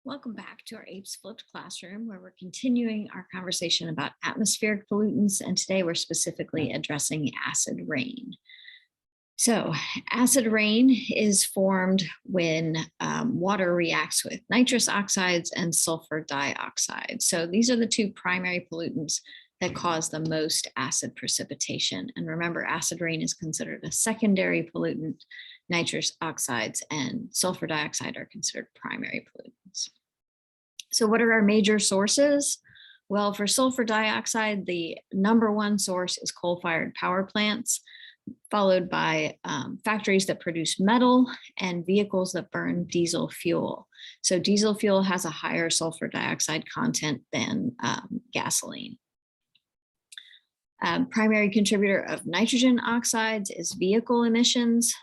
Welcome back to our APES Flipped Classroom, where we're continuing our conversation about atmospheric pollutants, and today we're specifically addressing acid rain. So acid rain is formed when water reacts with nitrous oxides and sulfur dioxide. So these are the two primary pollutants that cause the most acid precipitation. And remember, acid rain is considered a secondary pollutant. Nitrous oxides and sulfur dioxide are considered primary pollutants. So what are our major sources? Well, for sulfur dioxide, the number one source is coal-fired power plants, followed by factories that produce metal and vehicles that burn diesel fuel. So diesel fuel has a higher sulfur dioxide content than gasoline. Primary contributor of nitrogen oxides is vehicle emissions,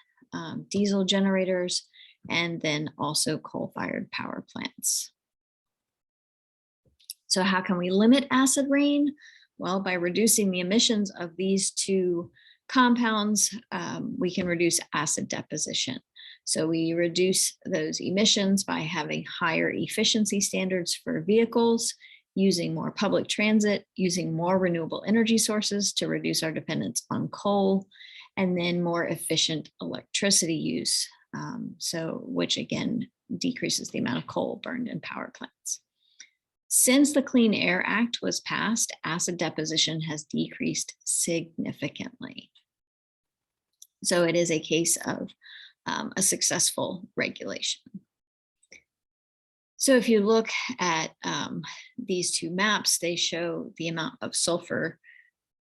diesel generators, and then also coal-fired power plants. So how can we limit acid rain? Well, by reducing the emissions of these two compounds, we can reduce acid deposition. So we reduce those emissions by having higher efficiency standards for vehicles, using more public transit, using more renewable energy sources to reduce our dependence on coal, and then more efficient electricity use, which again decreases the amount of coal burned in power plants. Since the Clean Air Act was passed, acid deposition has decreased significantly. So it is a case of a successful regulation. So if you look at these two maps, they show the amount of sulfur,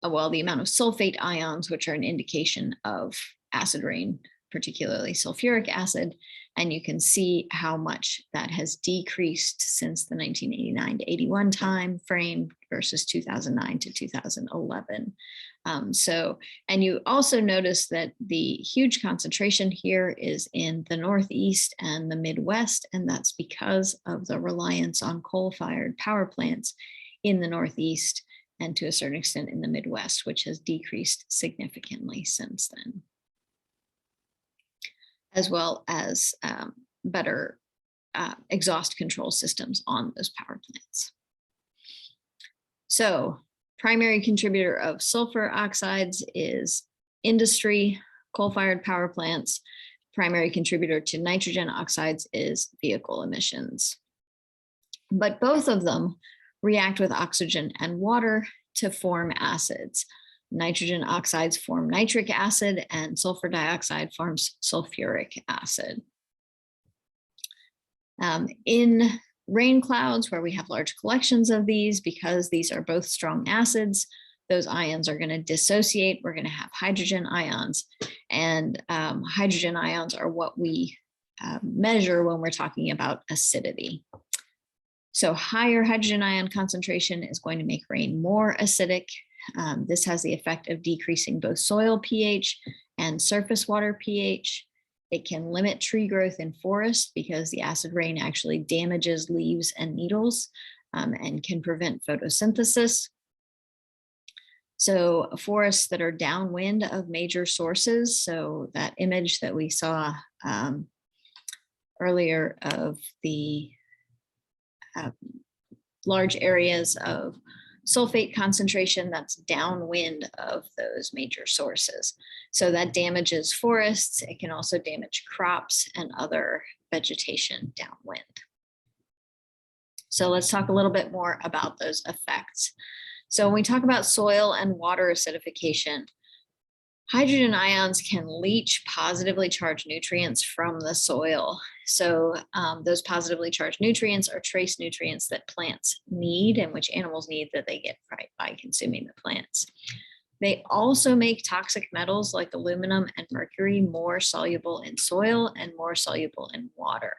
the amount of sulfate ions, which are an indication of acid rain, particularly sulfuric acid. And you can see how much that has decreased since the 1989 to 81 time frame versus 2009 to 2011. And you also notice that the huge concentration here is in the Northeast and the Midwest, and that's because of the reliance on coal-fired power plants in the Northeast and to a certain extent in the Midwest, which has decreased significantly since then, as well as better exhaust control systems on those power plants. So primary contributor of sulfur oxides is industry, coal-fired power plants. Primary contributor to nitrogen oxides is vehicle emissions. But both of them react with oxygen and water to form acids. Nitrogen oxides form nitric acid and sulfur dioxide forms sulfuric acid. In rain clouds, where we have large collections of these, because these are both strong acids, those ions are going to dissociate. We're going to have hydrogen ions, and hydrogen ions are what we measure when we're talking about acidity. So higher hydrogen ion concentration is going to make rain more acidic. This has the effect of decreasing both soil pH and surface water pH. It can limit tree growth in forests because the acid rain actually damages leaves and needles and can prevent photosynthesis. So forests that are downwind of major sources, so that image that we saw earlier of the large areas of sulfate concentration, that's downwind of those major sources. So that damages forests. It can also damage crops and other vegetation downwind. So let's talk a little bit more about those effects. So when we talk about soil and water acidification, hydrogen ions can leach positively charged nutrients from the soil. So those positively charged nutrients are trace nutrients that plants need and which animals need that they get by consuming the plants. They also make toxic metals like aluminum and mercury more soluble in soil and more soluble in water.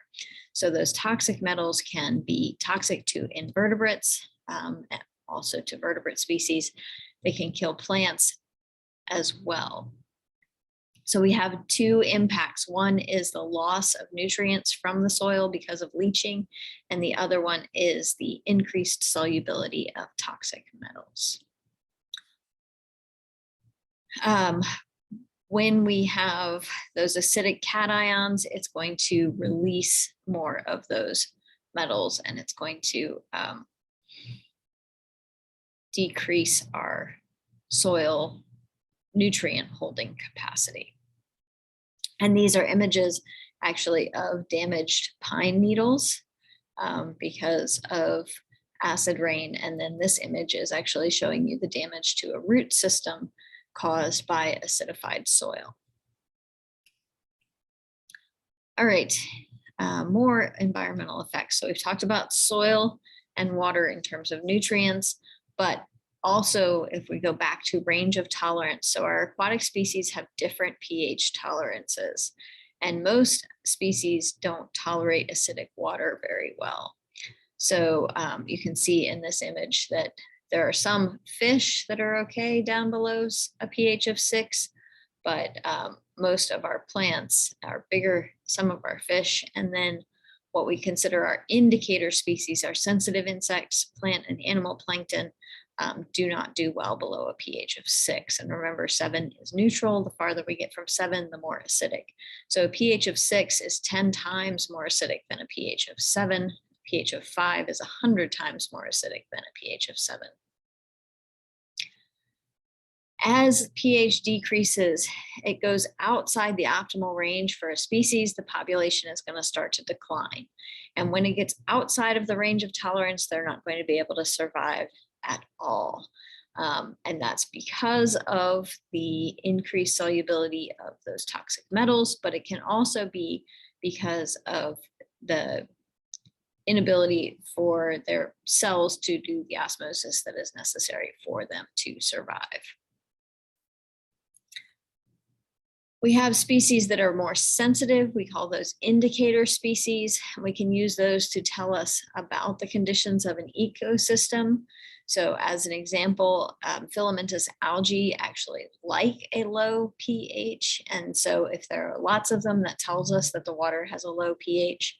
So those toxic metals can be toxic to invertebrates, and also to vertebrate species. They can kill plants as well. So we have two impacts. One is the loss of nutrients from the soil because of leaching, and the other one is the increased solubility of toxic metals. When we have those acidic cations, it's going to release more of those metals, and it's going to decrease our soil nutrient holding capacity. And these are images actually of damaged pine needles because of acid rain. And then this image is actually showing you the damage to a root system caused by acidified soil. All right, more environmental effects. So we've talked about soil and water in terms of nutrients, but also if we go back to range of tolerance. So our aquatic species have different pH tolerances, and most species don't tolerate acidic water very well. So you can see in this image that there are some fish that are okay down below a pH of 6, but most of our plants are bigger, some of our fish, and then what we consider our indicator species, our sensitive insects, plant and animal plankton, do not do well below a pH of 6. And remember, 7 is neutral. The farther we get from 7, the more acidic. So a pH of 6 is 10 times more acidic than a pH of 7. A pH of 5 is 100 times more acidic than a pH of 7. As pH decreases, it goes outside the optimal range for a species, the population is going to start to decline. And when it gets outside of the range of tolerance, they're not going to be able to survive at all. And that's because of the increased solubility of those toxic metals, but it can also be because of the inability for their cells to do the osmosis that is necessary for them to survive. We have species that are more sensitive. We call those indicator species. We can use those to tell us about the conditions of an ecosystem. So as an example, filamentous algae actually like a low pH. And so if there are lots of them, that tells us that the water has a low pH.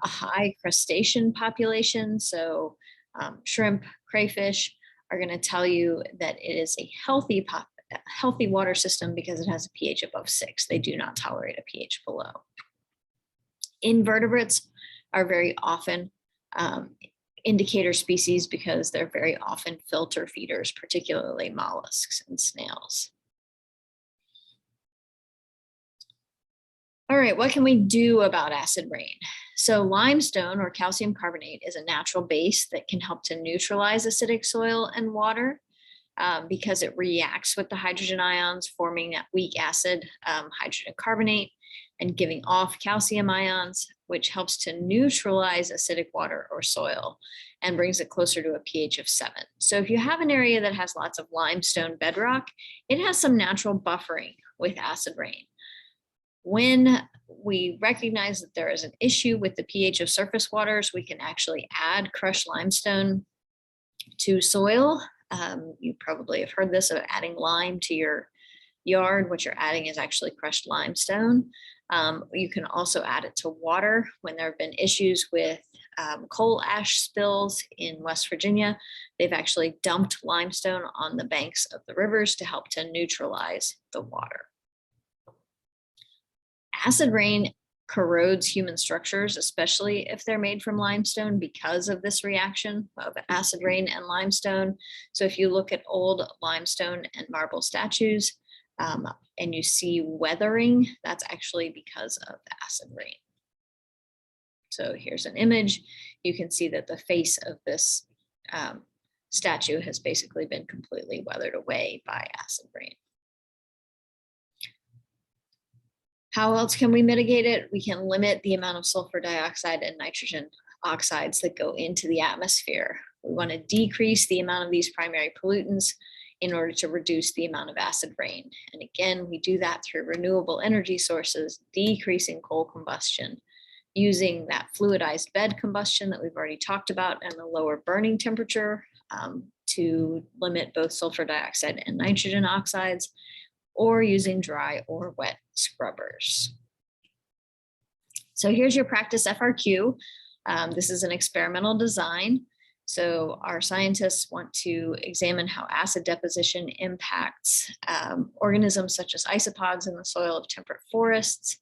A high crustacean population, so shrimp, crayfish, are going to tell you that it is a healthy water system because it has a pH above 6. They do not tolerate a pH below. Invertebrates are very often indicator species because they're very often filter feeders, particularly mollusks and snails. All right, what can we do about acid rain? So limestone or calcium carbonate is a natural base that can help to neutralize acidic soil and water. Because it reacts with the hydrogen ions, forming that weak acid, hydrogen carbonate, and giving off calcium ions, which helps to neutralize acidic water or soil and brings it closer to a pH of 7. So if you have an area that has lots of limestone bedrock, it has some natural buffering with acid rain. When we recognize that there is an issue with the pH of surface waters, we can actually add crushed limestone to soil. You probably have heard this of adding lime to your yard. What you're adding is actually crushed limestone. You can also add it to water when there have been issues with coal ash spills in West Virginia. They've actually dumped limestone on the banks of the rivers to help to neutralize the water. Acid rain corrodes human structures, especially if they're made from limestone because of this reaction of acid rain and limestone. So if you look at old limestone and marble statues and you see weathering, that's actually because of the acid rain. So here's an image. You can see that the face of this statue has basically been completely weathered away by acid rain. How else can we mitigate it? We can limit the amount of sulfur dioxide and nitrogen oxides that go into the atmosphere. We want to decrease the amount of these primary pollutants in order to reduce the amount of acid rain. And again, we do that through renewable energy sources, decreasing coal combustion, using that fluidized bed combustion that we've already talked about, and the lower burning temperature to limit both sulfur dioxide and nitrogen oxides, or using dry or wet scrubbers. So here's your practice FRQ. This is an experimental design. So our scientists want to examine how acid deposition impacts organisms such as isopods in the soil of temperate forests.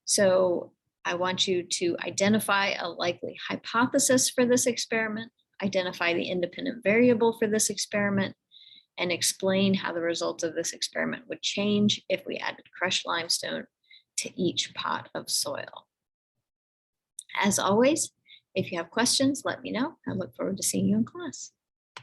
So I want you to identify a likely hypothesis for this experiment, identify the independent variable for this experiment, and explain how the results of this experiment would change if we added crushed limestone to each pot of soil. As always, if you have questions, let me know. I look forward to seeing you in class.